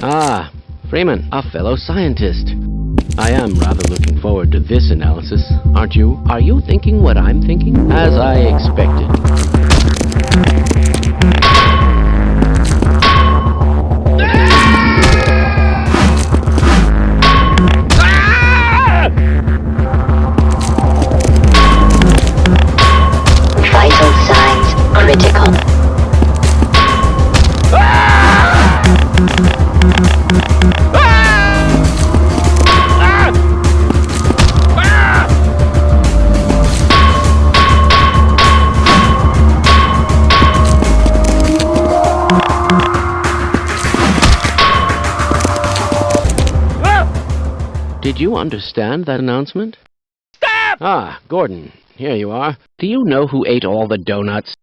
Ah, Freeman, a fellow scientist. I am rather looking forward to this analysis, aren't you? Are you thinking what I'm thinking? As I expected. Vital signs critical. Did you understand that announcement? Stop! Ah, Gordon, here you are. Do you know who ate all the donuts?